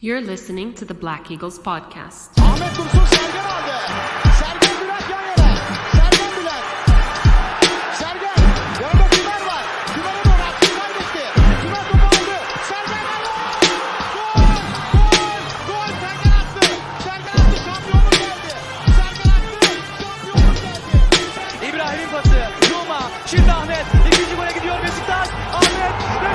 You're listening to the Black Eagles podcast. Ahmet Dursun Sergen aldı. Sergen Bülent yan yana. Sergen Bülent. Sergen. Yanında Tümer var. Tümer'e doğru attı. Kaybetti. Tümer topu aldı. Sergen aldı. Gol! Gol! Sergen attı. Sergen attı. Şampiyonluk geldi. Sergen attı. Şampiyonluk geldi. İbrahim'in pası. Zuma. Şimdi Ahmet. İkinci gole gidiyor Beşiktaş. Ahmet. Ve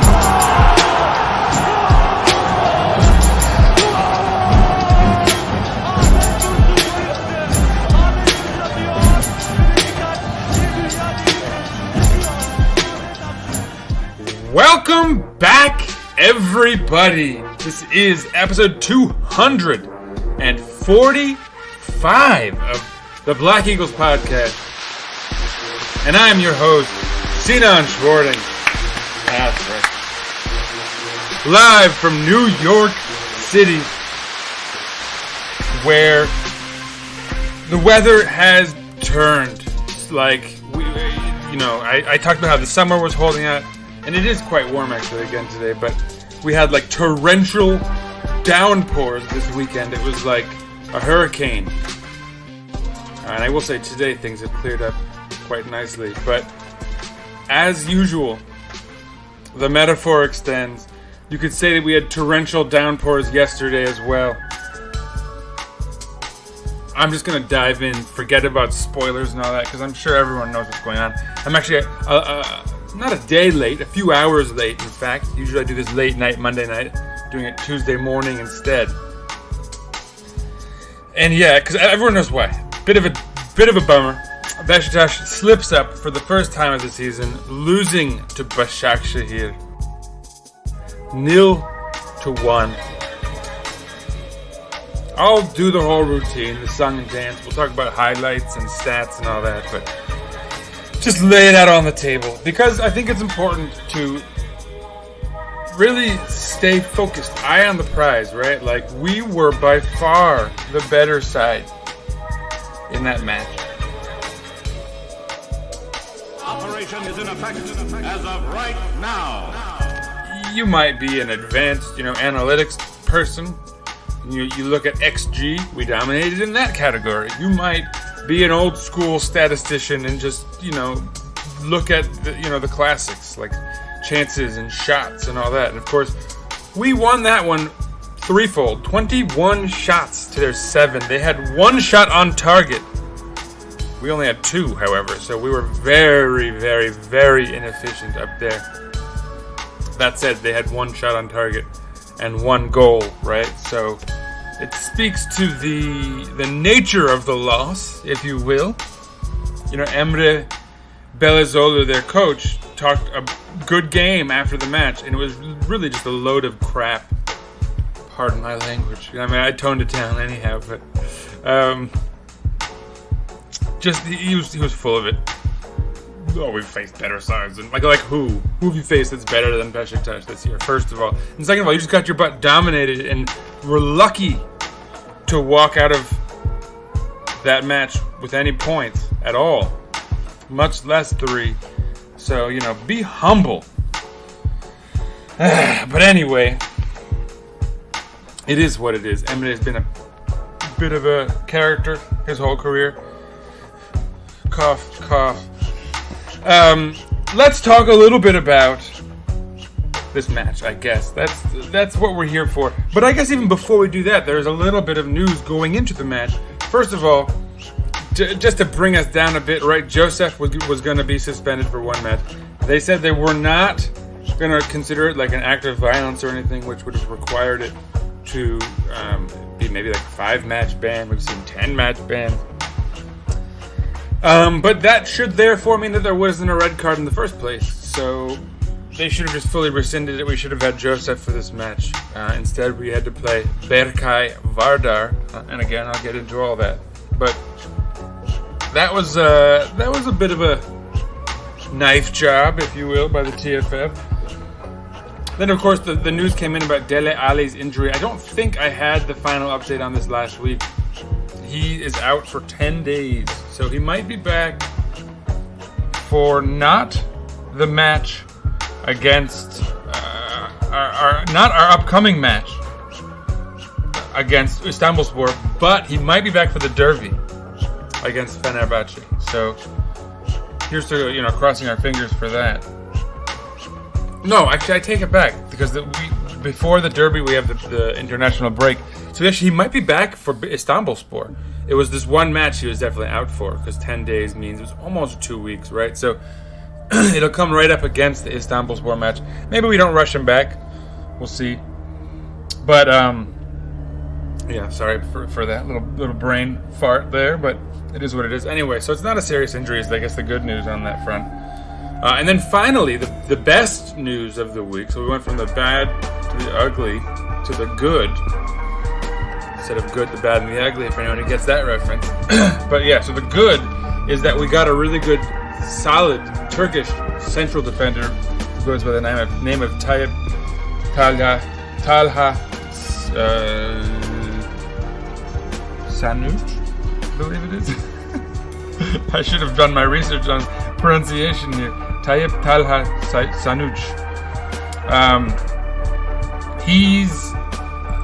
Welcome back, everybody. This is episode 245 of the Black Eagles podcast. And I am your host, Sinan. That's right. Live from New York City, where the weather has turned. Like, I talked about how the summer was holding out. And it is quite warm actually again today, but we had like torrential downpours this weekend. It was like a hurricane. And I will say today things have cleared up quite nicely. But as usual, the metaphor extends. You could say that we had torrential downpours yesterday as well. I'm just going to dive in, forget about spoilers and all that, because I'm sure everyone knows what's going on. I'm actually not a day late, a few hours late, in fact. Usually I do this late night, Monday night, doing it Tuesday morning instead. And yeah, because everyone knows why. Bit of a bummer. Beşiktaş slips up for the first time of the season, losing to Başakşehir 0-1. I'll do the whole routine, the song and dance. We'll talk about highlights and stats and all that, but just lay it out on the table, because I think it's important to really stay focused, eye on the prize, right? Like, we were by far the better side in that match. Operation is in effect as of right now. You might be an advanced, analytics person. You look at XG, we dominated in that category. You might be an old school statistician and just, look at the classics like chances and shots and all that. And of course, we won that one threefold. 21 shots to their 7. They had one shot on target. We only had 2, however, so we were very, very, very inefficient up there. That said, they had one shot on target and 1 goal, right? So it speaks to the nature of the loss, if you will. Emre Belözoğlu, their coach, talked a good game after the match, and it was really just a load of crap. Pardon my language. I toned it down anyhow, but he was full of it. Oh, we've faced better sides. And like who? Who have you faced that's better than Beşiktaş this year, first of all? And second of all, you just got your butt dominated and were lucky to walk out of that match with any points at all, much less 3. So, be humble. But anyway, it is what it is. Emre has been a bit of a character his whole career. Cough, cough. Let's talk a little bit about this match, I guess. That's what we're here for. But I guess even before we do that, there's a little bit of news going into the match. First of all, just to bring us down a bit, right? Joseph was going to be suspended for 1 match. They said they were not going to consider it like an act of violence or anything, which would have required it to be maybe like a 5-match ban. We've seen 10-match ban. But that should therefore mean that there wasn't a red card in the first place. So they should have just fully rescinded it. We should have had Joseph for this match. Instead, we had to play Berkay Vardar. And again, I'll get into all that. But that was a bit of a knife job, if you will, by the TFF. Then, of course, the news came in about Dele Alli's injury. I don't think I had the final update on this last week. He is out for 10 days, so he might be back for not the match against not our upcoming match against Istanbulspor, but he might be back for the derby against Fenerbahce. So here's to crossing our fingers for that. No, actually, I take it back because before the derby we have the international break. So actually, he might be back for Istanbulspor. It was this one match he was definitely out for because 10 days means it was almost 2 weeks, right? So it'll come right up against the Istanbulspor match. Maybe we don't rush him back. We'll see. But yeah, sorry for that little brain fart there, but it is what it is. Anyway, so it's not a serious injury is I guess the good news on that front. And then finally, the best news of the week. So we went from the bad to the ugly to the good. Instead of good, the bad, and the ugly, if anyone who gets that reference. But yeah, so the good is that we got a really good, solid Turkish central defender who goes by the name of Tayyib Talha Sanuc, I believe it is. I should have done my research on pronunciation here. Tayyib Talha Sanuc. He's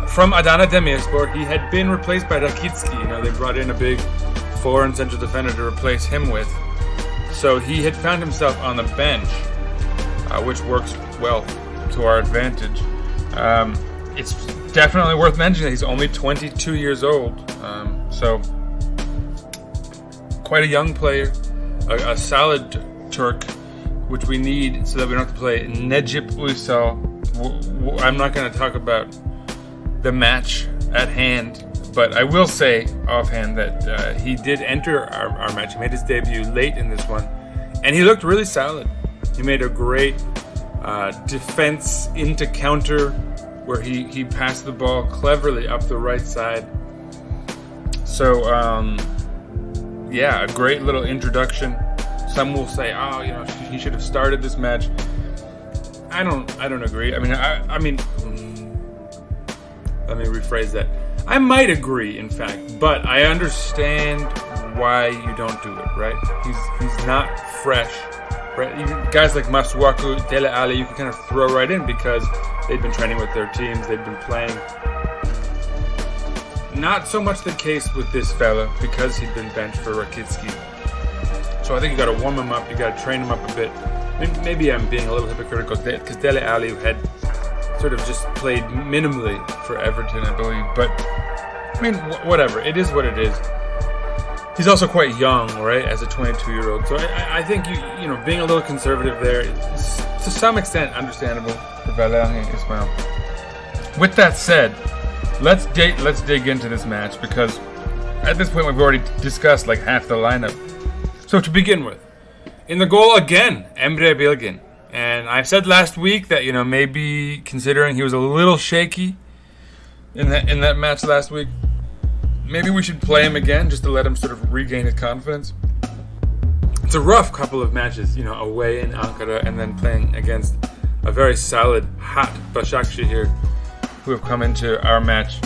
from Adana Demirspor. He had been replaced by Rakitski. They brought in a big foreign central defender to replace him with. So he had found himself on the bench, which works well to our advantage. It's definitely worth mentioning that he's only 22 years old. So quite a young player, a solid Turk, which we need so that we don't have to play Necip Uysal. I'm not going to talk about the match at hand, but I will say offhand that he did enter our match. He made his debut late in this one, and he looked really solid. He made a great defense into counter where he passed the ball cleverly up the right side. So, yeah, a great little introduction. Some will say, he should have started this match. I don't agree. I mean, let me rephrase that. I might agree, in fact, but I understand why you don't do it, right? He's not fresh, right? Guys like Masuaku, Dele Alli, you can kind of throw right in because they've been training with their teams, they've been playing. Not so much the case with this fella because he'd been benched for Rakitski. So I think you got to warm him up, you got to train him up a bit. Maybe I'm being a little hypocritical because Dele Alli had sort of just played minimally for Everton, I believe. But, I mean, whatever. It is what it is. He's also quite young, right, as a 22-year-old. So I think, being a little conservative there is to some extent understandable for Valerian Ismail. With that said, let's dig into this match because at this point we've already discussed like half the lineup. So to begin with, in the goal again, Emre Bilgin. And I said last week that, maybe considering he was a little shaky in that match last week, maybe we should play him again just to let him sort of regain his confidence. It's a rough couple of matches, away in Ankara and then playing against a very solid, hot Başakşehir who have come into our match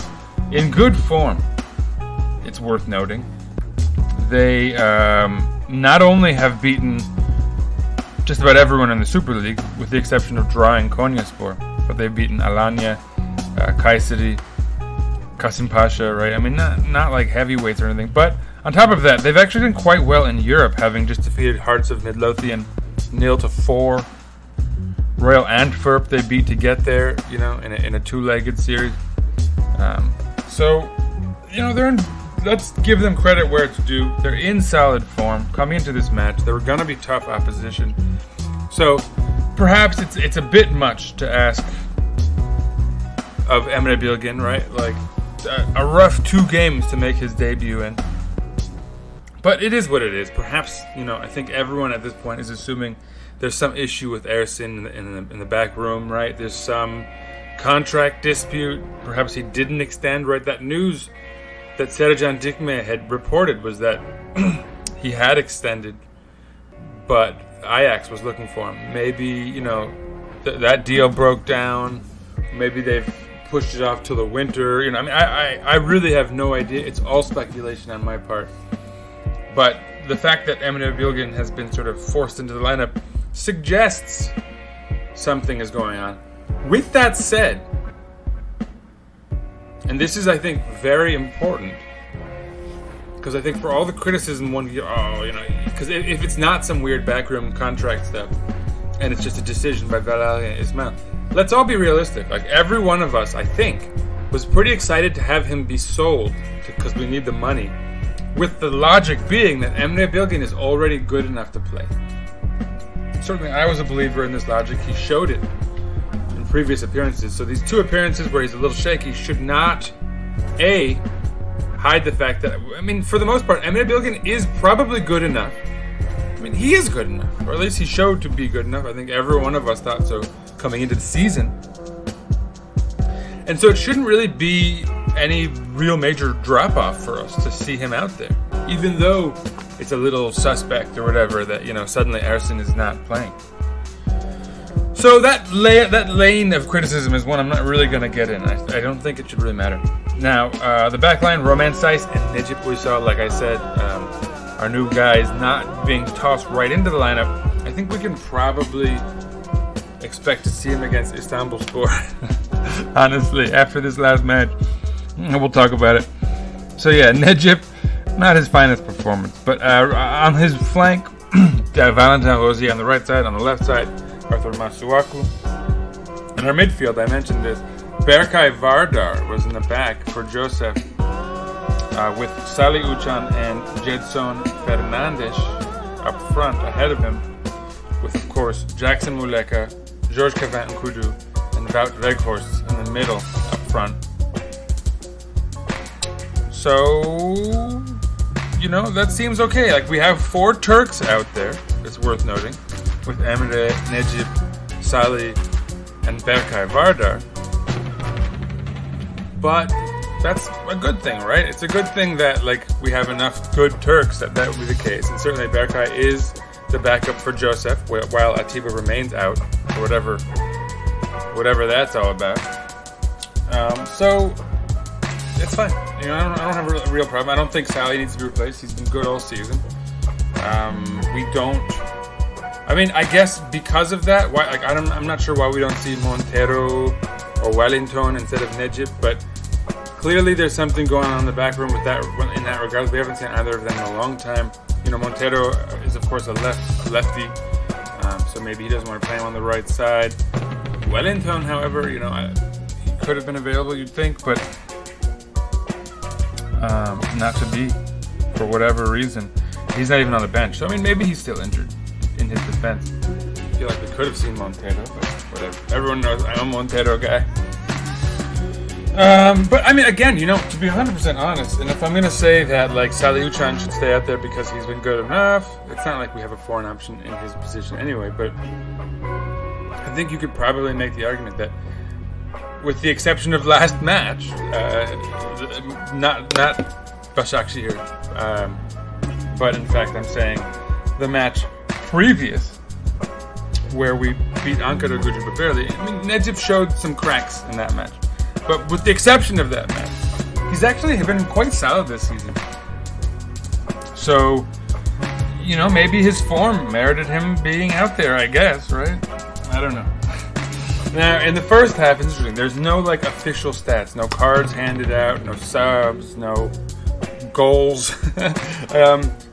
in good form. It's worth noting. They not only have beaten just about everyone in the Super League, with the exception of drawing Konyaspor, but they've beaten Alanya, Kayseri, Kasim Pasha, right? I mean, not like heavyweights or anything, but on top of that, they've actually done quite well in Europe, having just defeated Hearts of Midlothian 0-4. Royal Antwerp they beat to get there, in a two-legged series. So, they're in. Let's give them credit where it's due. They're in solid form coming into this match. They were going to be tough opposition. So perhaps it's a bit much to ask of Emre Bilgin, right? Like a rough 2 games to make his debut in. But it is what it is. Perhaps, I think everyone at this point is assuming there's some issue with Ersin in the back room, right? There's some contract dispute. Perhaps he didn't extend, right? That news that Sercan Dikme had reported was that he had extended, but Ajax was looking for him. Maybe, that deal broke down. Maybe they've pushed it off till the winter. I really have no idea. It's all speculation on my part. But the fact that Emre Bilgin has been sort of forced into the lineup suggests something is going on. With that said, And this is, I think, very important. Because I think for all the criticism because if it's not some weird backroom contract stuff, and it's just a decision by Valérien and Ismail, let's all be realistic. Like, every one of us, I think, was pretty excited to have him be sold because we need the money, with the logic being that Emre Bilgin is already good enough to play. Certainly I was a believer in this logic. He showed it in previous appearances. So these 2 appearances where he's a little shaky should not, hide the fact that, for the most part, Emre Bilgin is probably good enough. He is good enough, or at least he showed to be good enough. I think every one of us thought so coming into the season. And so it shouldn't really be any real major drop-off for us to see him out there, even though it's a little suspect or whatever that, suddenly Ersin is not playing. So that lane of criticism is one I'm not really going to get in. I don't think it should really matter. Now, the back line, Romain Saiss and Necip Uysal, like I said, our new guys not being tossed right into the lineup. I think we can probably expect to see him against Istanbulspor. Honestly, after this last match, we'll talk about it. So yeah, Necip, not his finest performance, but on his flank, Valentin Rosier on the right side, on the left side, Arthur Masuaku. In our midfield, I mentioned this, Berkay Vardar was in the back for Joseph, with Salih Uçan and Jedson Fernandes up front ahead of him, with, of course, Jackson Muleka, George Cavant Nkudu, and Wout Weghorst in the middle up front. So, that seems okay. Like, we have 4 Turks out there, it's worth noting, with Emre, Necip, Salih, and Berkay Vardar. But that's a good thing, right? It's a good thing that, we have enough good Turks that would be the case. And certainly Berkay is the backup for Joseph, while Atiba remains out, or whatever that's all about. So it's fine. I don't have a real problem. I don't think Salih needs to be replaced. He's been good all season. I guess because of that, why? I'm not sure why we don't see Montero or Wellington instead of Necip, but clearly there's something going on in the back room in that regard. We haven't seen either of them in a long time. Montero is, of course, a lefty, so maybe he doesn't want to play him on the right side. Wellington, however, he could have been available, you'd think, but not to be, for whatever reason. He's not even on the bench, so maybe he's still injured in his defense. I feel like we could have seen Montero, but whatever. Everyone knows I'm a Montero guy. But again, to be 100% honest, and if I'm going to say that, Salih Uçan should stay out there because he's been good enough, it's not like we have a foreign option in his position anyway, but I think you could probably make the argument that, with the exception of last match, not Başakşehir, but in fact I'm saying the match previous, where we beat Ankara Gücü but barely. Necip showed some cracks in that match. But with the exception of that match, he's actually been quite solid this season. So, maybe his form merited him being out there, I guess, right? I don't know. Now, in the first half, it's interesting. There's no, official stats. No cards handed out, no subs, no goals.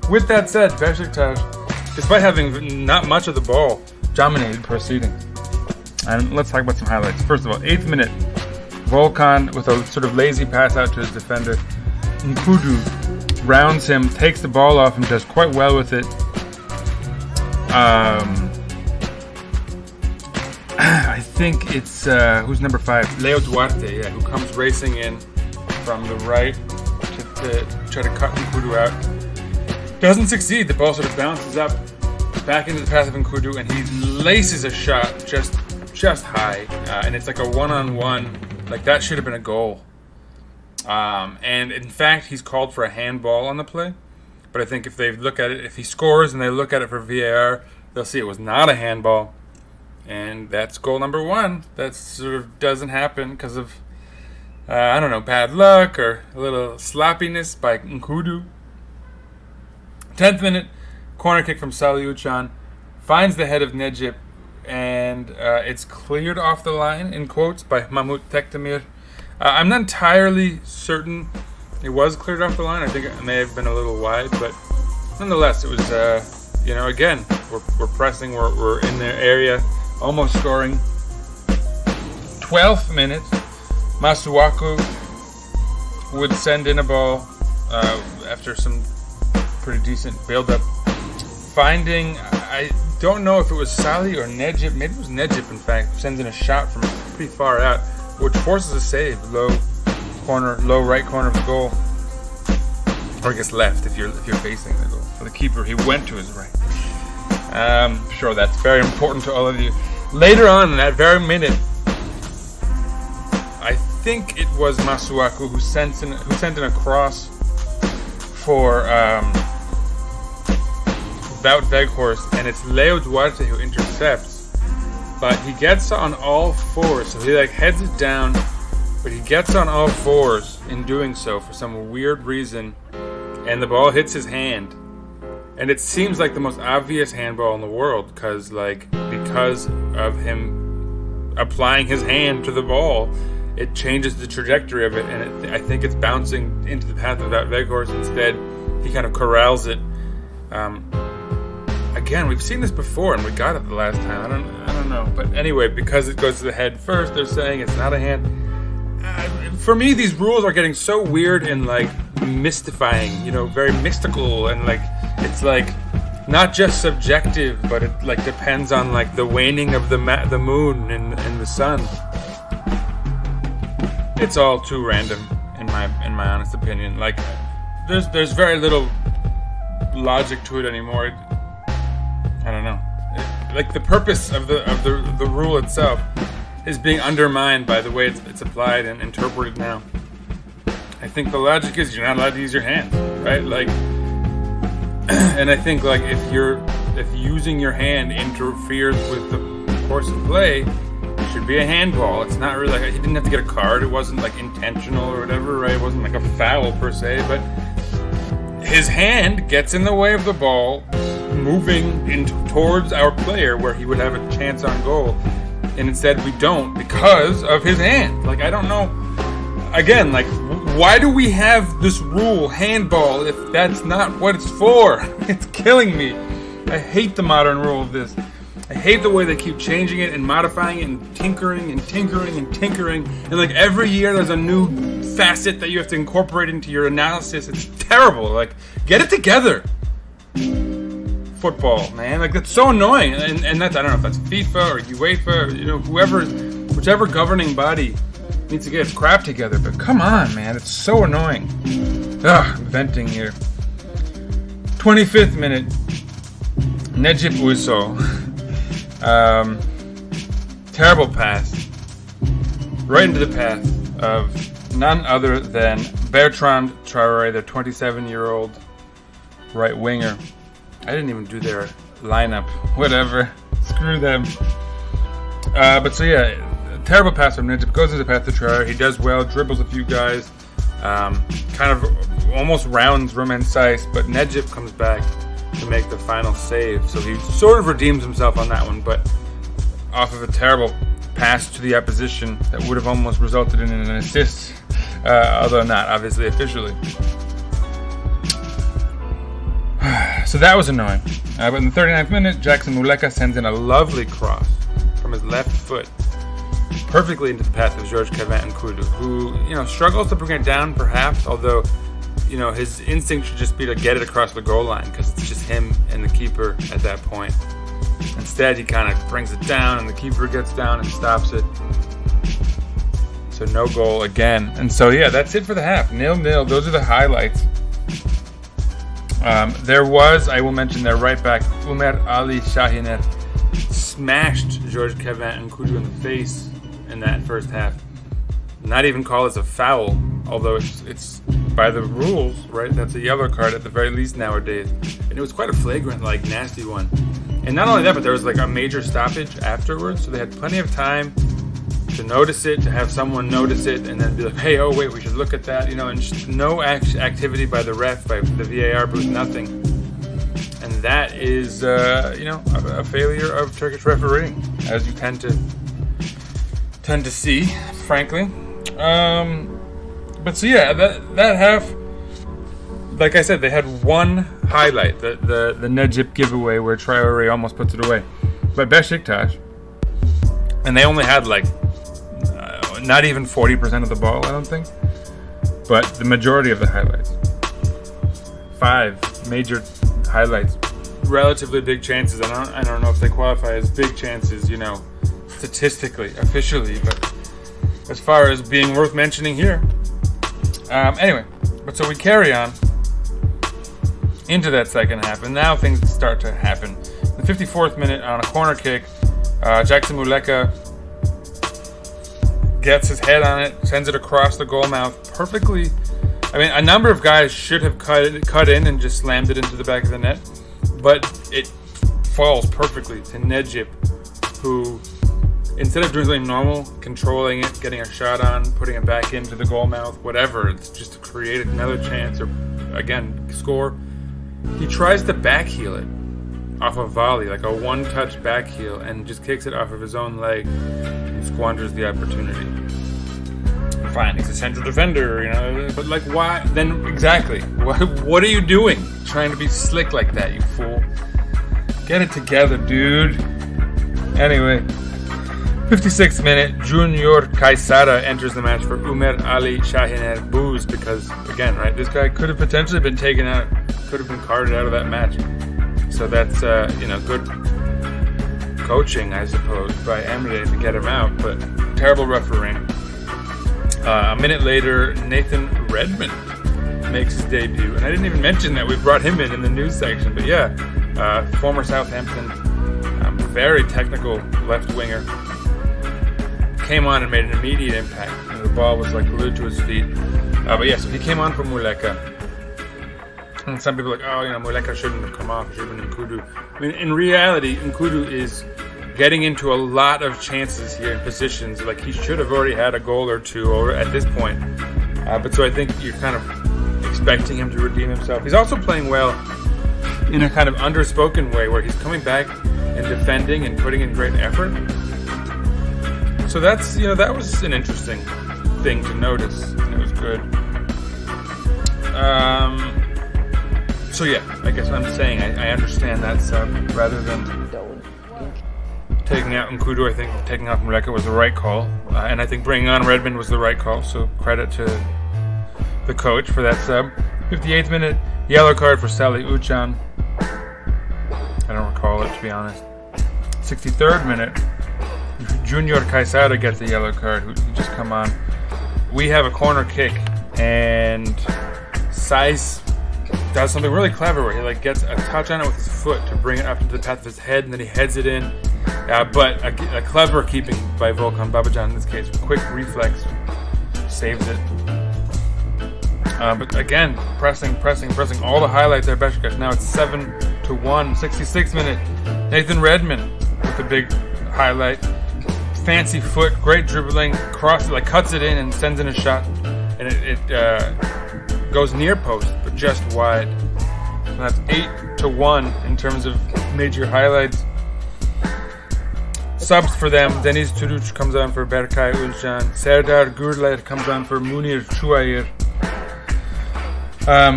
With that said, Beşiktaş, despite having not much of the ball, dominated proceedings. And let's talk about some highlights. First of all, 8th minute. Volkan with a sort of lazy pass out to his defender. Nkudu rounds him, takes the ball off him, does quite well with it. I think it's, who's number 5? Leo Duarte, who comes racing in from the right to try to cut Nkudu out. Doesn't succeed. The ball sort of bounces up back into the path of Nkudu, and he laces a shot just high. And it's like a one-on-one. That should have been a goal. And in fact, he's called for a handball on the play. But I think if they look at it, if he scores and they look at it for VAR, they'll see it was not a handball. And that's goal number 1. That sort of doesn't happen because of, bad luck or a little sloppiness by Nkudu. 10th minute, corner kick from Salih Uçan. Finds the head of Necip. And it's cleared off the line, in quotes, by Mahmut Tekdemir. I'm not entirely certain it was cleared off the line. I think it may have been a little wide, but nonetheless, it was, again, we're pressing, we're in their area, almost scoring. 12th minute, Masuaku would send in a ball after some pretty decent build-up. Finding, I don't know if it was Salih or Necip, maybe it was Necip in fact, sends in a shot from pretty far out, which forces a save, low right corner of the goal. Or I guess left if you're facing the goal. For the keeper, he went to his right. I'm sure that's very important to all of you. Later on in that very minute, I think it was Masuaku who sent in a cross for Wout Weghorst, and it's Leo Duarte who intercepts. But he gets on all fours, so he heads it down, but he gets on all fours in doing so for some weird reason, and the ball hits his hand. And it seems like the most obvious handball in the world, because of him applying his hand to the ball, it changes the trajectory of it, and I think it's bouncing into the path of that Weghorst. Instead, he kind of corrals it. Again, we've seen this before, and we got it the last time. I don't know, but anyway, because it goes to the head first, they're saying it's not a hand. For me, these rules are getting so weird and mystifying, very mystical, and it's not just subjective, but it depends on the waning of the moon and the sun. It's all too random, in my honest opinion. There's very little logic to it anymore. I don't know. The purpose of the rule itself is being undermined by the way it's applied and interpreted now. I think the logic is you're not allowed to use your hands, right? And I think if using your hand interferes with the course of play, it should be a handball. It's not really he didn't have to get a card. It wasn't intentional or whatever, right? It wasn't a foul per se, but his hand gets in the way of the ball moving towards our player where he would have a chance on goal, and instead we don't because of his hand. I don't know. Again, why do we have this rule, handball, if that's not what it's for? It's killing me. I hate the modern rule of this. I hate the way they keep changing it and modifying it and tinkering and tinkering and tinkering. And every year there's a new facet that you have to incorporate into your analysis. It's terrible. Get it together. Football, man. That's so annoying. And that's, I don't know if that's FIFA or UEFA or, whichever governing body needs to get its crap together. But come on, man. It's so annoying. Ugh, I'm venting here. 25th minute. Necip Uysal. Terrible pass. Right into the path of none other than Bertrand Traoré, the 27-year-old right winger. I didn't even do their lineup. Whatever. Screw them. Terrible pass from Necip. Goes into the path to Traoré. He does well. Dribbles a few guys. Kind of almost rounds Romain Saiss. But Necip comes back to make the final save. So he sort of redeems himself on that one. But off of a terrible pass to the opposition that would have almost resulted in an assist. Although not, obviously, officially. So that was annoying. But in the 39th minute, Jackson Muleka sends in a lovely cross from his left foot, perfectly into the path of Georges Cavin-N'Koudou, who, struggles to bring it down, perhaps, although, his instinct should just be to get it across the goal line, because it's just him and the keeper at that point. Instead, he kind of brings it down, and the keeper gets down and stops it. So no goal again. And so, that's it for the half. 0-0. Those are the highlights. There was, I will mention their right back, Umar Ali Shahiner, smashed Georges Cavin-N'Koudou in the face in that first half. Not even call this a foul, although it's by the rules, right? That's a yellow card at the very least nowadays. And it was quite a flagrant, nasty one. And not only that, but there was a major stoppage afterwards, so they had plenty of time to notice it, to have someone notice it, and then be like, hey, oh wait, we should look at that, and just no activity by the ref, by the VAR booth, nothing. And that is, a failure of Turkish refereeing, as you tend to see, frankly. But so yeah, that half, like I said, they had one highlight, the Necip giveaway where Traore almost puts it away by Beşiktaş, and they only had like not even 40% of the ball, I don't think, but the majority of the highlights. 5 major highlights, relatively big chances. I don't know if they qualify as big chances, statistically, officially, but as far as being worth mentioning here. Anyway, but so we carry on into that second half, and now things start to happen. In the 54th minute, on a corner kick, Jackson Muleka gets his head on it, sends it across the goal mouth perfectly. I mean, a number of guys should have cut in and just slammed it into the back of the net, but it falls perfectly to Necip, who, instead of doing something normal, controlling it, getting a shot on, putting it back into the goal mouth, whatever, it's just to create another chance or, again, score, he tries to backheel it off a volley, like a one-touch backheel, and just kicks it off of his own leg and squanders the opportunity. Fine, he's a central defender, but like, why? Then, exactly, what are you doing? Trying to be slick like that, you fool. Get it together, dude. Anyway, 56th minute, Junior Kaysara enters the match for Ömer Ali Şahiner Buz because, again, right, this guy could have potentially been taken out, could have been carted out of that match. So that's, good coaching, I suppose, by Emre to get him out, but terrible refereeing. A minute later, Nathan Redmond makes his debut, and I didn't even mention that we brought him in the news section, but yeah, former Southampton, very technical left winger, came on and made an immediate impact. The ball was like glued to his feet. But yeah, so he came on for Muleka. And some people are like, Muleka shouldn't have come off, it should have been Nkudu. I mean, in reality, Nkudu is getting into a lot of chances here in positions. Like, he should have already had a goal or two at this point. But so I think you're kind of expecting him to redeem himself. He's also playing well in a kind of underspoken way where he's coming back and defending and putting in great effort. So that's, that was an interesting thing to notice. And it was good. So yeah, I guess I'm saying I understand that sub rather than taking out Nkudu. I think taking off Muleka was the right call, and I think bringing on Redmond was the right call. So credit to the coach for that sub. 58th minute, yellow card for Salih Uçan. I don't recall it, to be honest. 63rd minute, Junior Kaysara gets a yellow card. Who just come on? We have a corner kick, and Saiz does something really clever where he gets a touch on it with his foot to bring it up into the path of his head, and then he heads it in. But a clever keeping by Volkan Babacan in this case. Quick reflex saves it. But again, pressing. All the highlights there, Beşiktaş. Now it's 7-1. 66th minute. Nathan Redmond with a big highlight. Fancy foot, great dribbling, cuts it in and sends in a shot. And it goes near post, but just wide. So that's 8-1 in terms of major highlights. Subs for them, Deniz Türüç comes on for Berkay Özcan. Serdar Gürler comes on for Munir Çuayır.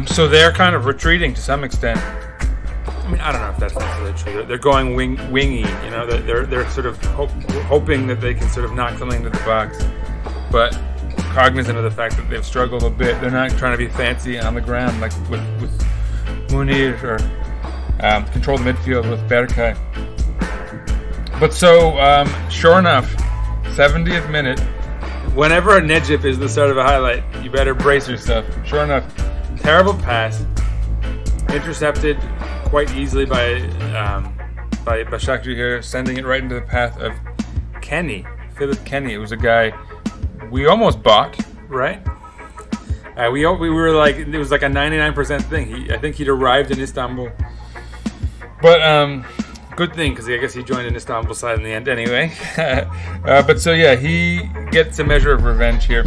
So they're kind of retreating to some extent. I mean, I don't know if that's necessarily true. They're going wingy, They're sort of hoping that they can sort of knock something into the box. But cognizant of the fact that they've struggled a bit, they're not trying to be fancy on the ground like with Munir or control the midfield with Berkay. But so, sure enough, 70th minute, whenever a Necip is the start of a highlight, you better brace yourself. Sure enough, terrible pass, intercepted quite easily by Başakşehir, sending it right into the path of Philip Kenny. It was a guy we almost bought, right? We were like, it was like a 99% thing. I think he'd arrived in Istanbul, but good thing, because I guess he joined an Istanbul side in the end anyway. But so yeah, he gets a measure of revenge here.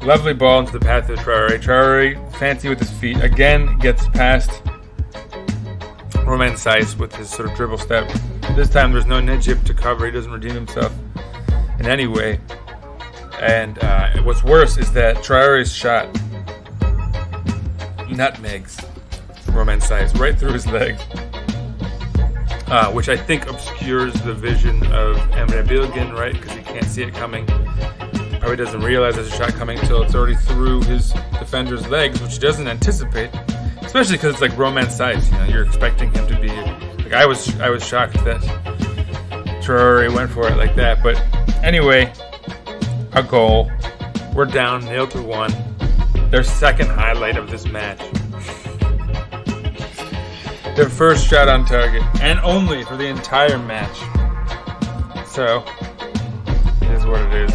Lovely ball into the path of Traore. Traore, fancy with his feet, again gets past Romain Saiz with his sort of dribble step. This time there's no Necip to cover. He doesn't redeem himself in any way. And what's worse is that Traore's shot nutmegs Romain Saiz right through his leg, which I think obscures the vision of Emre Bilgin, right? Because he can't see it coming. Probably doesn't realize there's a shot coming until it's already through his defender's legs, which he doesn't anticipate. Especially because it's like Romain Saiz, you're expecting him to be like I was shocked that Traore went for it like that. But anyway, a goal. We're down 0-1. Their second highlight of this match. Their first shot on target, and only for the entire match. So, it is what it is.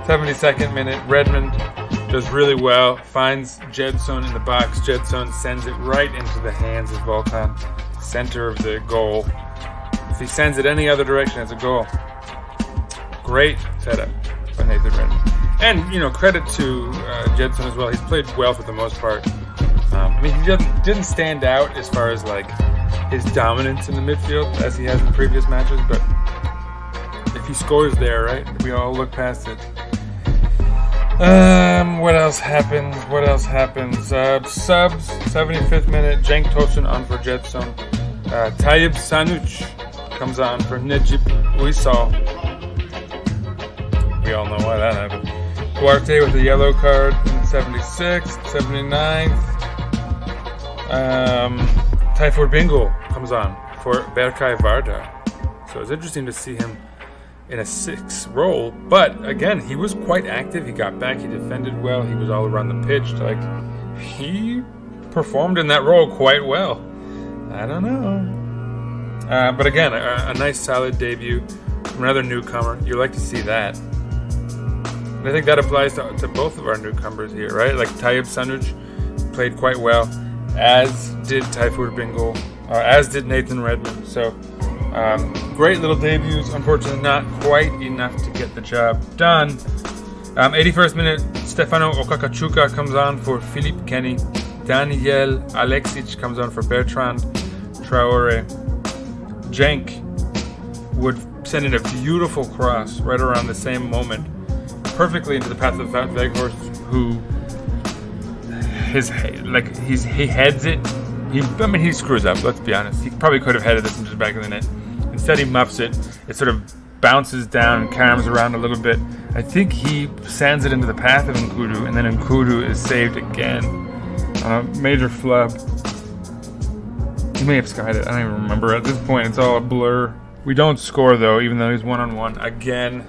72nd minute, Redmond does really well, finds Jedson in the box. Jedson sends it right into the hands of Volkan, center of the goal. If he sends it any other direction, it's a goal. Great setup by Nathan Redmond. And, credit to Jedson as well. He's played well for the most part. He didn't stand out as far as like his dominance in the midfield as he has in previous matches, but if he scores there, right, we all look past it. What else happens? Subs, 75th minute, Cenk Tosun on for Jedson. Tayyib Sanuc comes on for Necip Uysal. We all know why that happened. Duarte with a yellow card in 76th, 79th. Tayfur Bingol comes on for Berkay Vardar. So it's interesting to see him in a 6 role, but again, he was quite active. He got back, he defended well, he was all around the pitch. Like, he performed in that role quite well. I don't know. But again, a nice solid debut from another newcomer. You like to see that. And I think that applies to both of our newcomers here, right? Like Tayyib Sanuc played quite well, as did Tayfur Bingol, as did Nathan Redmond. So, great little debuts. Unfortunately, not quite enough to get the job done. 81st minute, Stefano Okakachuka comes on for Philippe Kenny. Daniel Alexic comes on for Bertrand Traore. Cenk would send in a beautiful cross right around the same moment, perfectly into the path of Weghorst, who he heads it. He screws up, let's be honest. He probably could have headed this into the back of the net. Instead, he muffs it. It sort of bounces down and caroms around a little bit. I think he sends it into the path of Nkudu, and then Nkudu is saved again on a major flub. He may have skied it. I don't even remember. At this point, it's all a blur. We don't score, though, even though he's one-on-one again.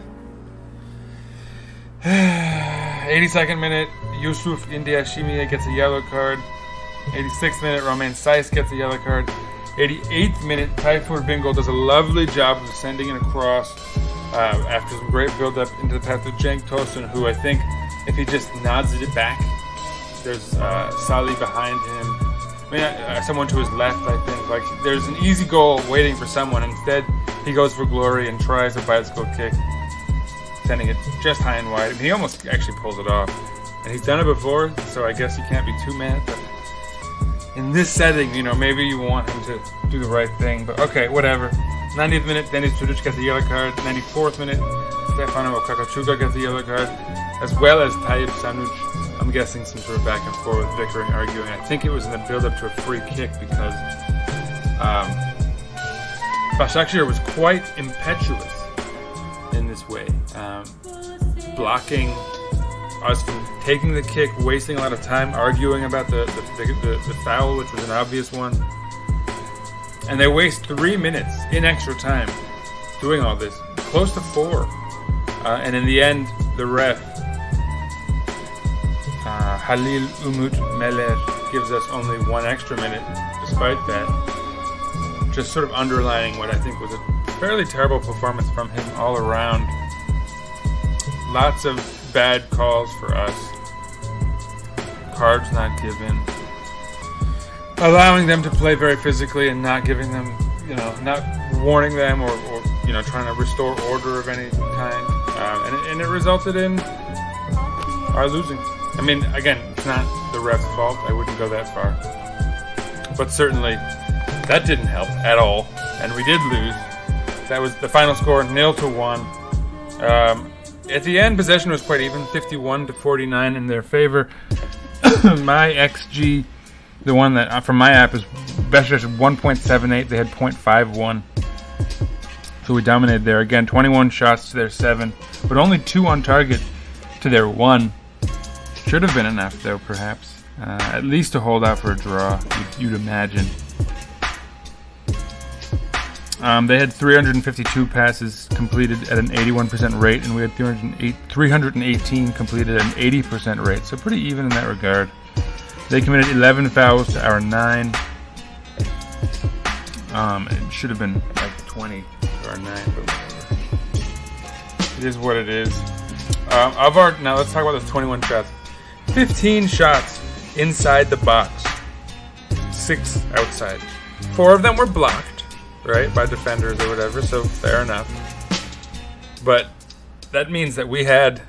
82nd minute, Yusuf Indiashimiye gets a yellow card. 86th minute, Romain Saiz gets a yellow card. 88th minute, Tayfur Bingol does a lovely job of sending it across after some great build-up into the path of Cenk Tosun, who I think if he just nods it back, there's Salih behind him. Someone to his left, I think. Like, there's an easy goal waiting for someone. Instead, he goes for glory and tries a bicycle kick, sending it just high and wide. He almost actually pulls it off. And he's done it before, so I guess you can't be too mad. But in this setting, maybe you want him to do the right thing. But okay, whatever. 90th minute, Denis Sudic gets a yellow card. 94th minute, Stefano Okakachuka gets a yellow card, as well as Tayyib Sanuc. I'm guessing some sort of back and forth, bickering, arguing. I think it was in the build-up to a free kick because Başakşehir was quite impetuous in this way, blocking us from taking the kick, wasting a lot of time arguing about the foul, which was an obvious one. And they waste 3 minutes in extra time doing all this, close to 4. And in the end, the ref, Halil Umut Meler, gives us only 1 extra minute despite that. Just sort of underlining what I think was a fairly terrible performance from him all around. Lots of bad calls for us. Cards not given. Allowing them to play very physically and not giving them, not warning them or trying to restore order of any kind. And it resulted in our losing. I mean, again, it's not the ref's fault. I wouldn't go that far. But certainly, that didn't help at all. And we did lose. That was the final score, 0-1. at the end, possession was quite even, 51-49 in their favor. My XG, the one that from my app, is Beşiktaş 1.78. They had 0.51. So we dominated there. Again, 21 shots to their 7, but only 2 on target to their 1. Should have been enough, though, perhaps. At least to hold out for a draw, you'd imagine. They had 352 passes completed at an 81% rate, and we had 318 completed at an 80% rate. So pretty even in that regard. They committed 11 fouls to our 9. It should have been like 20 to our 9, but whatever. It is what it is. Now let's talk about those 21 shots. 15 shots inside the box, 6 outside. 4 of them were blocked, right, by defenders or whatever, so fair enough. But that means that we had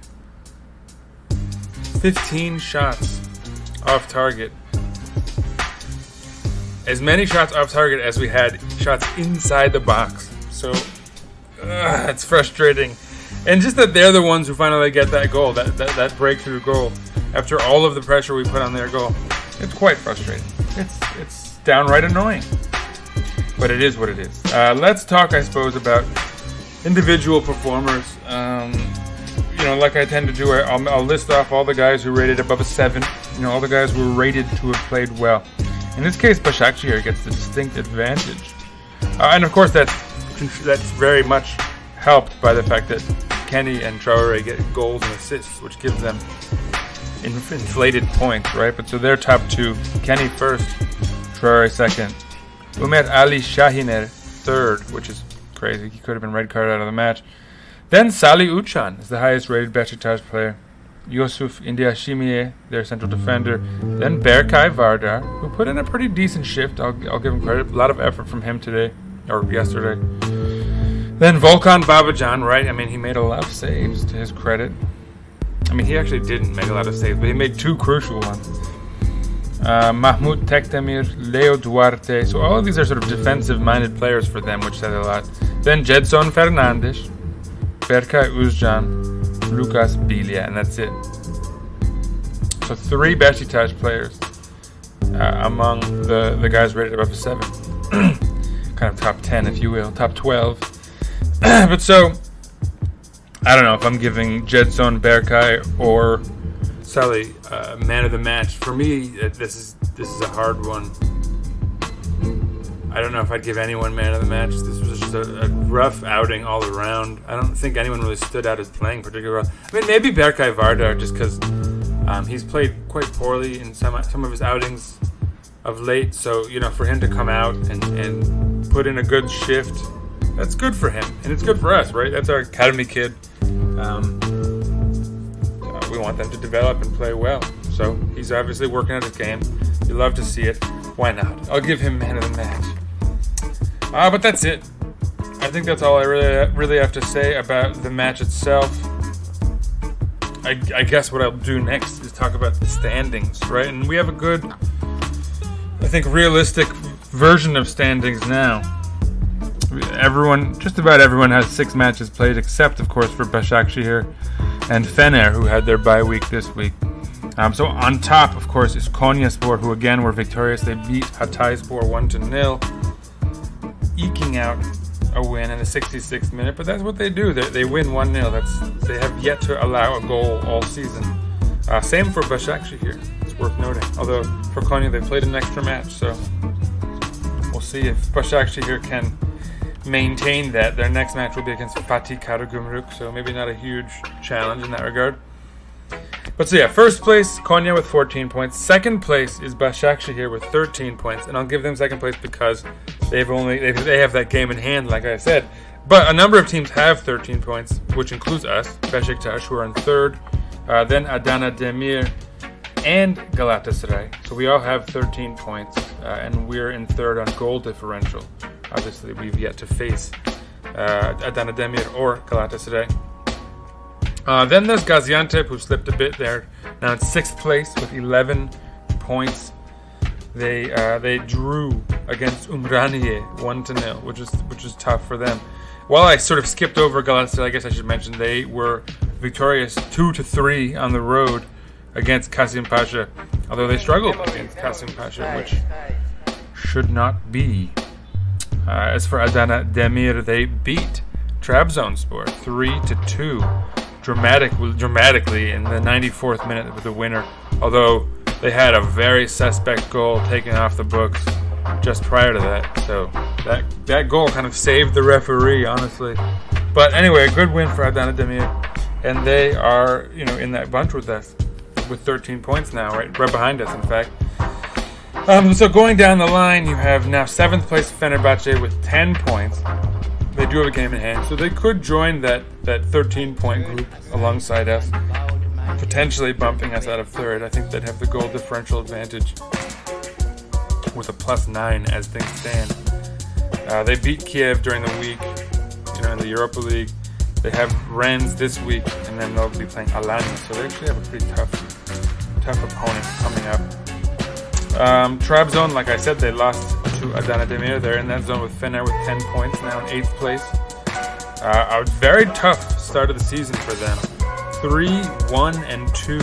15 shots off target. As many shots off target as we had shots inside the box. So, it's frustrating. And just that they're the ones who finally get that goal, that breakthrough goal, after all of the pressure we put on their goal. It's quite frustrating. It's downright annoying. But it is what it is. Let's talk, I suppose, about individual performers. Like I tend to do, I'll list off all the guys who rated above a 7. All the guys who were rated to have played well. In this case, Başakşehir gets the distinct advantage. And of course, that's very much helped by the fact that Kenny and Traore get goals and assists, which gives them inflated points, right? But so they're top 2. Kenny first, Traore second. Umer Ali Şahiner third, which is crazy. He could have been red carded out of the match. Then Salih Uçan is the highest rated Beşiktaş player. Yusuf Indiashimiye, their central defender. Then Berkay Vardar, who put in a pretty decent shift. I'll give him credit. A lot of effort from him today, or yesterday. Then Volkan Babacan, right? I mean, he made a lot of saves, to his credit. I mean, he actually didn't make a lot of saves, but he made 2 crucial ones. Mahmut Tekdemir, Leo Duarte. So all of these are sort of defensive-minded players for them, which says a lot. Then Gedson Fernandes, Berkay Özcan, Lucas Bilya, and that's it. So 3 Beşiktaş players among the guys rated above a 7. Kind of top 10, if you will, top 12. But so, I don't know if I'm giving Gedson, Berkay, or Salih man of the match. For me, this is a hard one. I don't know if I'd give anyone man of the match. This was just a rough outing all around. I don't think anyone really stood out as playing particularly well. I mean, maybe Berkay Vardar, just because he's played quite poorly in some of his outings of late. So, for him to come out and put in a good shift, that's good for him. And it's good for us, right? That's our academy kid. We want them to develop and play well. So he's obviously working at his game. You love to see it. Why not? I'll give him man of the match. But that's it. I think that's all I really have to say about the match itself. I guess what I'll do next is talk about the standings, right? And we have a good, I think, realistic version of standings now. Just about everyone has 6 matches played, except, of course, for Başakşehir and Fener, who had their bye week this week. So on top, of course, is Konyaspor, who again were victorious. They beat Hatayspor 1-0, eking out a win in the 66th minute. But that's what they do. They win 1-0. They have yet to allow a goal all season. Same for Başakşehir. It's worth noting. Although for Konya, they played an extra match, so we'll see if Başakşehir can maintain that. Their next match will be against Fatih Karagümrük, so maybe not a huge challenge in that regard. But so yeah, first place, Konya with 14 points. Second place is Başakşehir with 13 points. And I'll give them second place because they have that game in hand, like I said. But a number of teams have 13 points, which includes us, Beşiktaş, who are in third. Then Adana Demir and Galatasaray. So we all have 13 points, and we're in third on goal differential. Obviously, we've yet to face Adana Demir or Galatasaray. Then there's Gaziantep, who slipped a bit there. Now in 6th place with 11 points. They drew against Umraniye 1-0, which is tough for them. While I sort of skipped over Galatasaray, I guess I should mention they were victorious 2-3 on the road against Kasımpaşa, although they struggled against Kasımpaşa, which should not be. As for Adana Demir, they beat Trabzonspor 3-2 dramatically in the 94th minute with the winner, although they had a very suspect goal taken off the books just prior to that, so that goal kind of saved the referee, honestly. But anyway, a good win for Adana Demir, and they are, in that bunch with us with 13 points now, right behind us, in fact. So going down the line, you have now 7th place Fenerbahce with 10 points. They do have a game in hand, so they could join that 13-point group alongside us, potentially bumping us out of 3rd. I think they'd have the goal differential advantage with a +9 as things stand. They beat Kiev during the week, in the Europa League. They have Rennes this week, and then they'll be playing Alanya, so they actually have a pretty tough opponent coming up. Trabzon, like I said, they lost to Adana Demir. They're in that zone with Fener with 10 points, now in 8th place. A very tough start of the season for them. 3-1-2.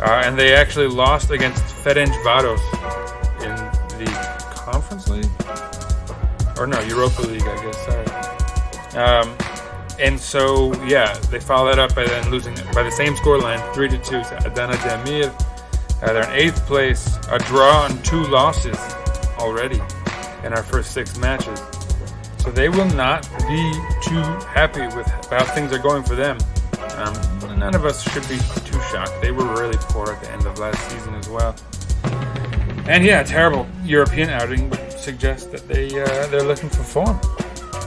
And they actually lost against Ferencvaros in the Conference League? Or no, Europa League, I guess, sorry. And so, they follow that up by then losing by the same scoreline, 3-2 to Adana Demir. They're in 8th place, a draw and 2 losses already in our first 6 matches. So they will not be too happy with how things are going for them. None of us should be too shocked. They were really poor at the end of last season as well. And a terrible European outing would suggest that they're looking for form.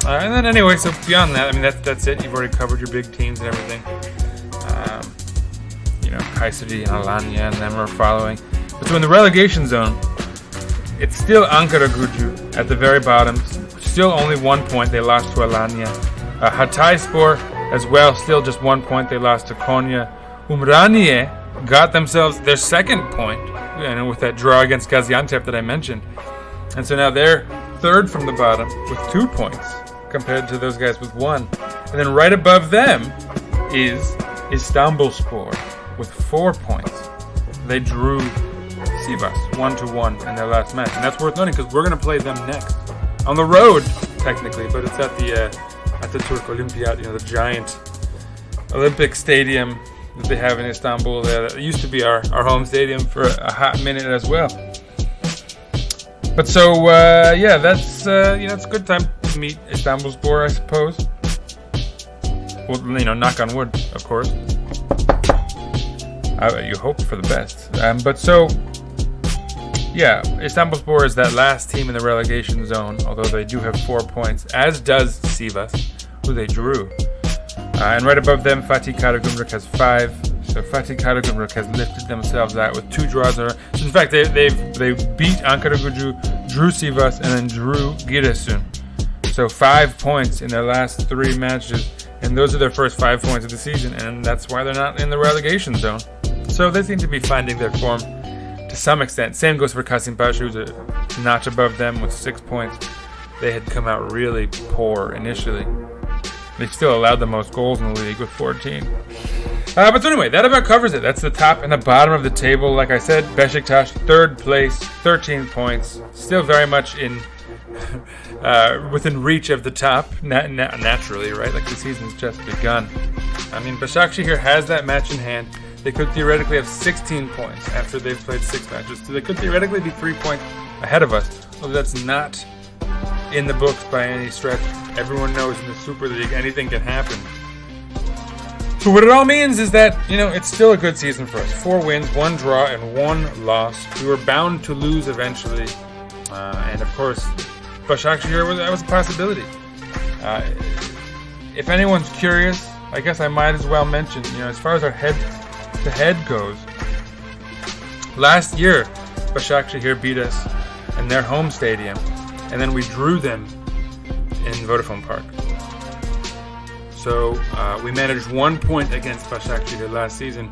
And then anyway, so beyond that, that's it. You've already covered your big teams and everything. Kayseri and Alanya and them are following. But so in the relegation zone, it's still Ankaragücü at the very bottom. Still only 1 point. They lost to Alanya. Hatayspor as well, still just 1 point. They lost to Konya. Umraniye got themselves their 2nd point, with that draw against Gaziantep that I mentioned. And so now they're 3rd from the bottom with 2 points compared to those guys with 1. And then right above them is Istanbulspor with 4 points. They drew Sivas 1-1 in their last match, and that's worth noting because we're going to play them next on the road, technically, but it's at the Turk Olimpiyat, the giant Olympic stadium that they have in Istanbul. That used to be our home stadium for a hot minute as well. But so that's it's a good time to meet Istanbulspor, I suppose. Well, knock on wood, of course. You hope for the best. But so, Istanbulspor is that last team in the relegation zone, although they do have 4 points, as does Sivas, who they drew. And right above them, Fatih Karagümrük has 5. So Fatih Karagümrük has lifted themselves out with 2 draws. So in fact, they beat Ankaragücü, drew Sivas, and then drew Giresun. So 5 points in their last 3 matches. And those are their first 5 points of the season, and that's why they're not in the relegation zone. So they seem to be finding their form to some extent. Same goes for Kasımpaşa, who's a notch above them with 6 points. They had come out really poor initially. They still allowed the most goals in the league with 14. But so anyway, that about covers it. That's the top and the bottom of the table. Like I said, Beşiktaş, 3rd place, 13 points. Still very much in within reach of the top, naturally, right? Like the season's just begun. Başakşehir has that match in hand. They could theoretically have 16 points after they've played 6 matches. So they could theoretically be 3 points ahead of us. Although that's not in the books by any stretch. Everyone knows in the Super League anything can happen. So what it all means is that, it's still a good season for us. 4 wins, 1 draw, and 1 loss. We were bound to lose eventually. And of course, Başakşehir, that was a possibility. If anyone's curious, I guess I might as well mention, as far as our head-to-head goes, last year, Başakşehir beat us in their home stadium, and then we drew them in Vodafone Park. So we managed 1 point against Başakşehir last season.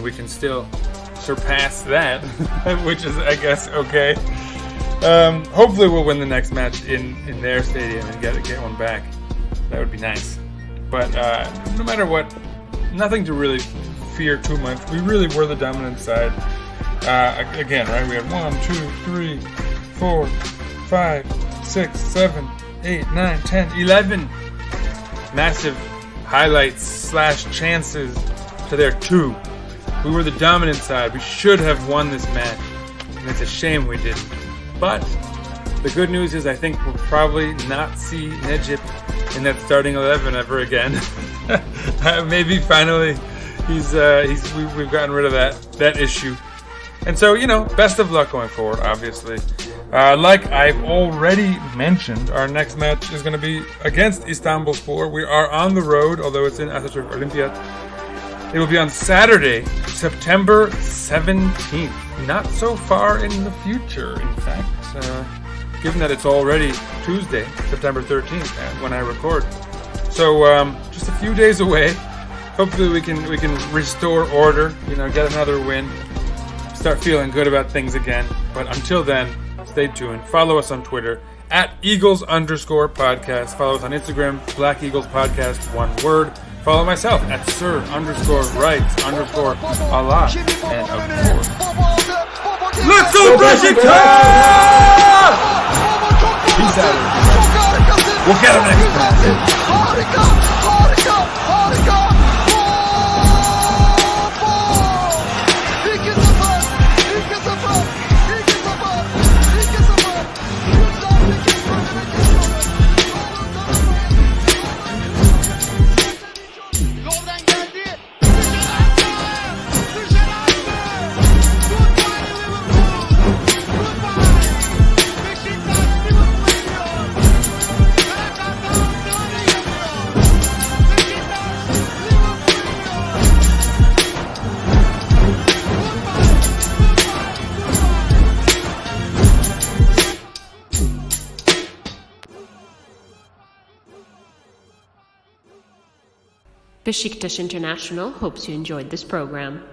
We can still surpass that, which is, I guess, okay. Hopefully we'll win the next match in their stadium and get one back. That would be nice. But no matter what, nothing to really fear too much. We really were the dominant side. Again, right? We had 1, 2, 3, 4, 5, 6, 7, 8, 9, 10, 11 massive highlights / chances to their 2. We were the dominant side. We should have won this match, and it's a shame we didn't. But the good news is I think we'll probably not see Necip in that starting 11 ever again. Maybe finally we've gotten rid of that issue. And so, best of luck going forward, obviously. Like I've already mentioned, our next match is going to be against Istanbulspor. We are on the road, although it's in Atatürk Olimpiyat. It will be on Saturday, September 17th. Not so far in the future, in fact, given that it's already Tuesday, September 13th, when I record. So just a few days away. Hopefully we can restore order, get another win, start feeling good about things again. But until then, stay tuned. Follow us on Twitter @Eagles_podcast. Follow us on Instagram, Black Eagles Podcast, one word. Follow myself @Sir_Rights_Allah. And of course, let's go Beşiktaş! Peace out. We'll get him next time. Beşiktaş International hopes you enjoyed this program.